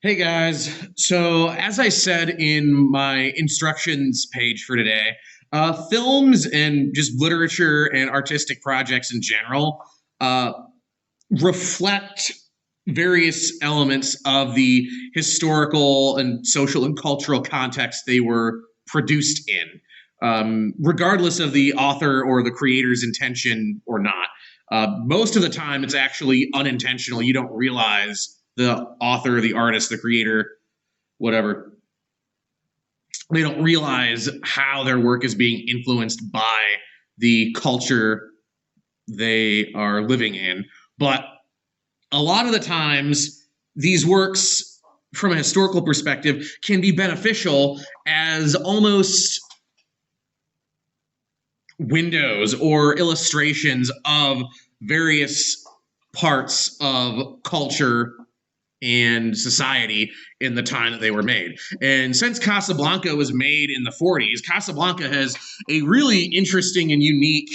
Hey guys, so as I said in my instructions page for today, films and just literature and artistic projects in general uh, reflect various elements of the historical and social and cultural context they were produced in, regardless of the author or the creator's intention or not. Most of the time, it's actually unintentional. You don't realize the author, the artist, the creator, whatever, they don't realize how their work is being influenced by the culture they are living in. But a lot of the times, these works, from a historical perspective, can be beneficial as almost windows or illustrations of various parts of culture and society in the time that they were made. And since Casablanca was made in the 40s, Casablanca has a really interesting and unique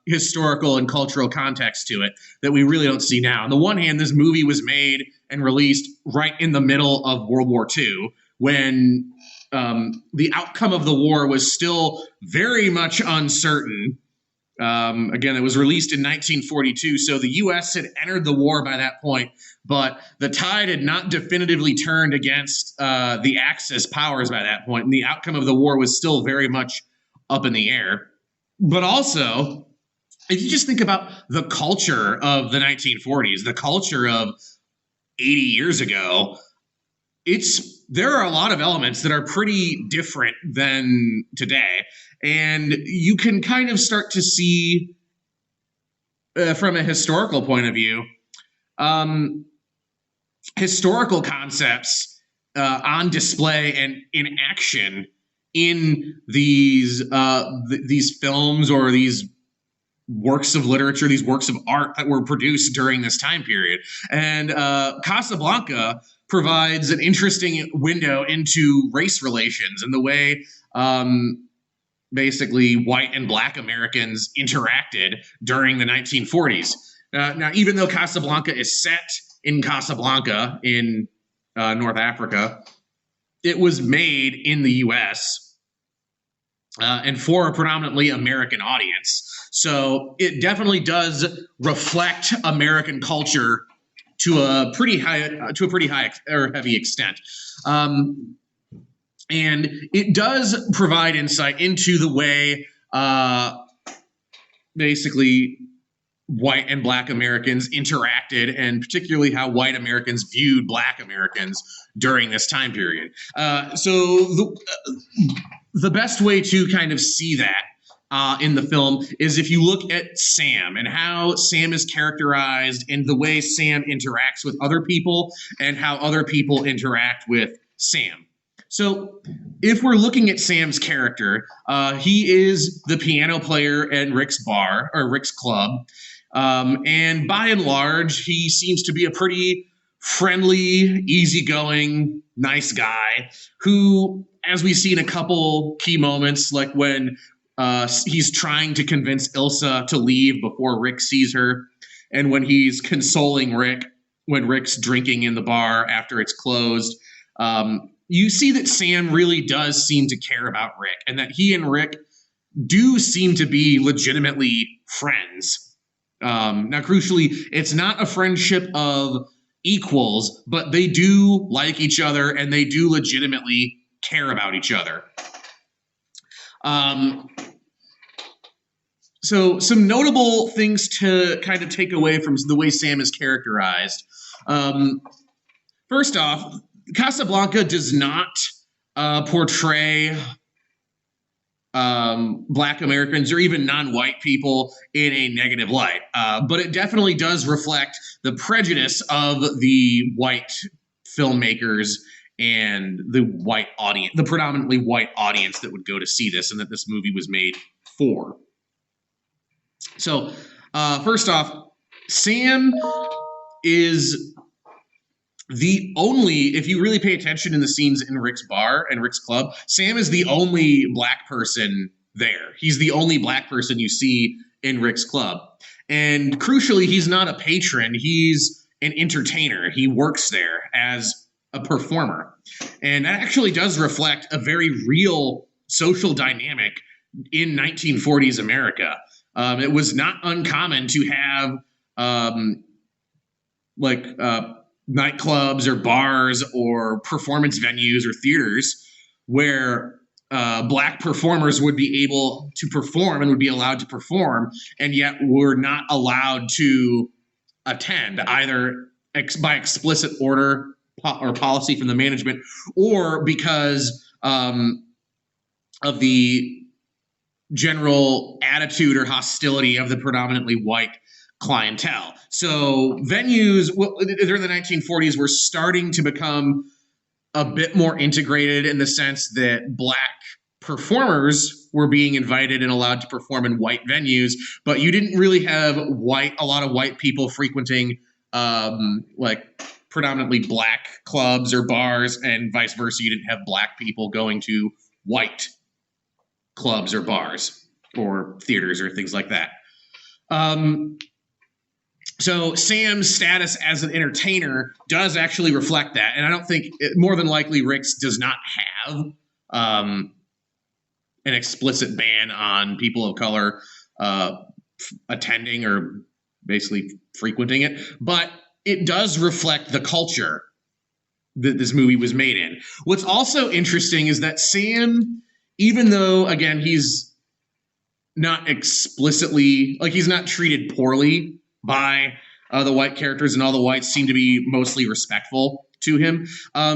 historical and cultural context to it that we really don't see now. On the one hand, this movie was made and released right in the middle of World War II when the outcome of the war was still very much uncertain. Again, it was released in 1942, so the U.S. had entered the war by that point, but the tide had not definitively turned against the Axis powers by that point, and the outcome of the war was still very much up in the air. But also, if you just think about the culture of the 1940s, the culture of 80 years ago, there are a lot of elements that are pretty different than today. And you can kind of start to see, from a historical point of view, historical concepts on display and in action in these films or these works of literature, these works of art that were produced during this time period. And Casablanca provides an interesting window into race relations and the way basically white and black Americans interacted during the 1940s. Now, even though Casablanca is set in Casablanca in North Africa, it was made in the U.S. And for a predominantly American audience. So it definitely does reflect American culture to a pretty high or heavy extent. And it does provide insight into the way basically white and black Americans interacted, and particularly how white Americans viewed black Americans during this time period. The best way to kind of see that in the film is if you look at Sam and how Sam is characterized and the way Sam interacts with other people and how other people interact with Sam. So if we're looking at Sam's character, he is the piano player at Rick's bar or Rick's club. And by and large, he seems to be a pretty friendly, easygoing, nice guy who, as we see in a couple key moments, like when he's trying to convince Ilsa to leave before Rick sees her, and when he's consoling Rick when Rick's drinking in the bar after it's closed, you see that Sam really does seem to care about Rick, and that he and Rick do seem to be legitimately friends. Now, crucially, it's not a friendship of equals, but they do like each other and they do legitimately care about each other. So some notable things to kind of take away from the way Sam is characterized. First off, Casablanca does not portray black Americans or even non-white people in a negative light. But it definitely does reflect the prejudice of the white filmmakers and the white audience, the predominantly white audience that would go to see this and that this movie was made for. So first off, Sam is the only, if you really pay attention in the scenes in Rick's bar and Rick's club, Sam is the only black person there. He's the only black person you see in Rick's club. And crucially, he's not a patron. He's an entertainer. He works there as a performer. And that actually does reflect a very real social dynamic in 1940s America. It was not uncommon to have nightclubs or bars or performance venues or theaters where Black performers would be able to perform and would be allowed to perform, and yet were not allowed to attend, either by explicit order or policy from the management, or because of the general attitude or hostility of the predominantly white clientele. So venues during the 1940s were starting to become a bit more integrated in the sense that Black performers were being invited and allowed to perform in white venues, but you didn't really have a lot of white people frequenting predominantly Black clubs or bars, and vice versa. You didn't have Black people going to white clubs or bars or theaters or things like that. So Sam's status as an entertainer does actually reflect that. And I don't think, more than likely, Rick's does not have an explicit ban on people of color attending or basically frequenting it. But it does reflect the culture that this movie was made in. What's also interesting is that Sam, even though, again, he's not explicitly, he's not treated poorly by the white characters, and all the whites seem to be mostly respectful to him,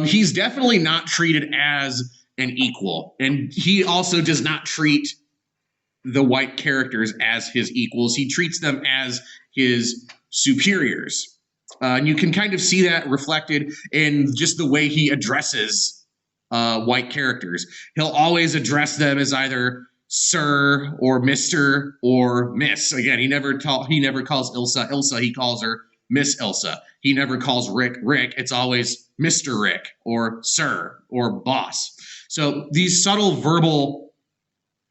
he's definitely not treated as an equal. And he also does not treat the white characters as his equals. He treats them as his superiors. And you can kind of see that reflected in just the way he addresses white characters. He'll always address them as either Sir or Mr. or Miss. Again, he never calls Ilsa Ilsa. He calls her Miss Ilsa. He never calls Rick Rick. It's always Mr. Rick or Sir or Boss. So these subtle verbal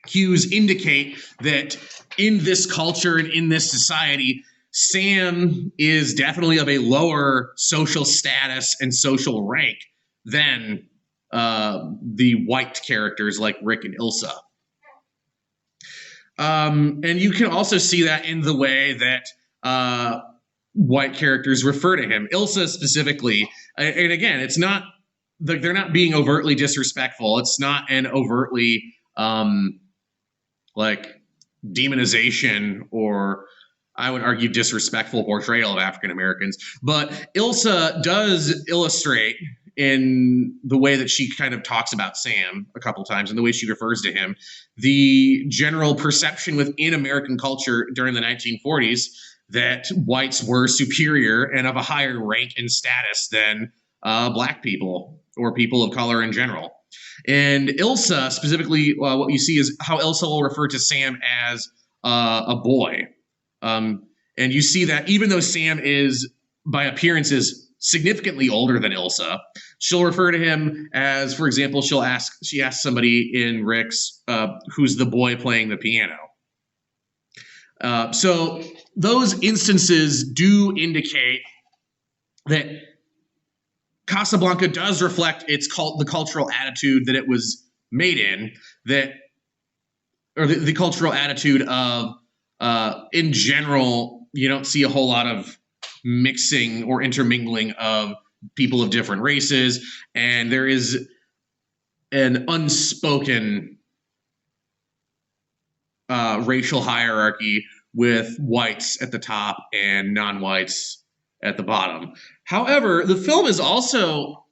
cues indicate that in this culture and in this society, Sam is definitely of a lower social status and social rank than the white characters like Rick and Ilsa. And you can also see that in the way that white characters refer to him. Ilsa specifically, and again, it's not, they're not being overtly disrespectful. It's not an overtly demonization or, I would argue, disrespectful portrayal of African Americans. But Ilsa does illustrate, in the way that she kind of talks about Sam a couple times and the way she refers to him, the general perception within American culture during the 1940s that whites were superior and of a higher rank and status than Black people or people of color in general. And Ilsa specifically, what you see is how Ilsa will refer to Sam as a boy. And you see that even though Sam is, by appearances, significantly older than Ilsa, she'll refer to him as, for example, she asks somebody in Rick's, who's the boy playing the piano. So those instances do indicate that Casablanca does reflect the cultural attitude that it was made in, or the cultural attitude of, in general, you don't see a whole lot of mixing or intermingling of people of different races, and there is an unspoken racial hierarchy with whites at the top and non-whites at the bottom. However, the film is also,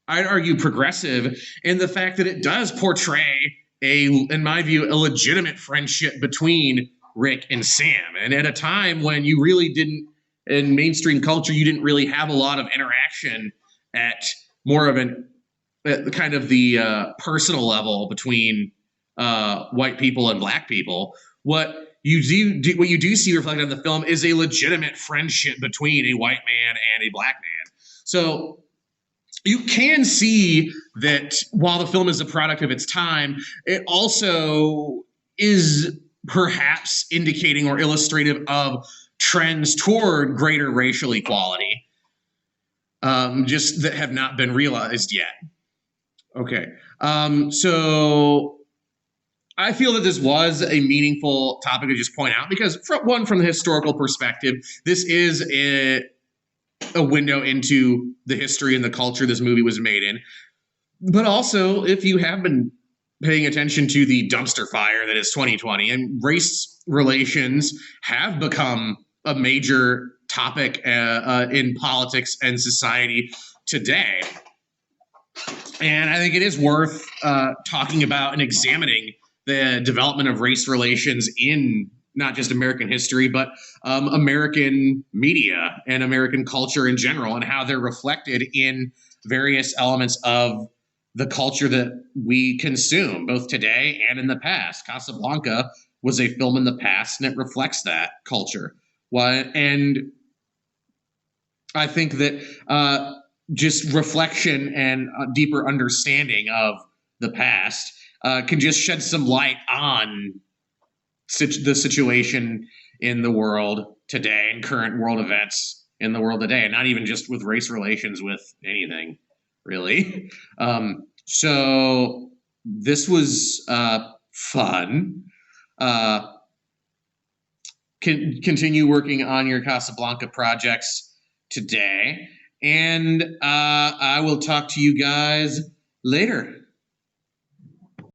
I'd argue, progressive in the fact that it does portray in my view, a legitimate friendship between Rick and Sam. And at a time when you really didn't, in mainstream culture, you didn't really have a lot of interaction at more of kind of the personal level between white people and Black people. What you do see reflected in the film is a legitimate friendship between a white man and a Black man. So you can see that while the film is a product of its time, it also is perhaps indicating or illustrative of trends toward greater racial equality. just that have not been realized yet. Okay. So I feel that this was a meaningful topic to just point out because, from the historical perspective, this is a window into the history and the culture this movie was made in. But also, if you have been paying attention to the dumpster fire that is 2020, and race relations have become a major topic in politics and society today. And I think it is worth talking about and examining the development of race relations in not just American history, but American media and American culture in general, and how they're reflected in various elements of the culture that we consume, both today and in the past. Casablanca was a film in the past, and it reflects that culture. And I think that just reflection and a deeper understanding of the past can just shed some light on the situation in the world today and current world events in the world today, and not even just with race relations, with anything really. So this was fun. Continue working on your Casablanca projects today, and I will talk to you guys later.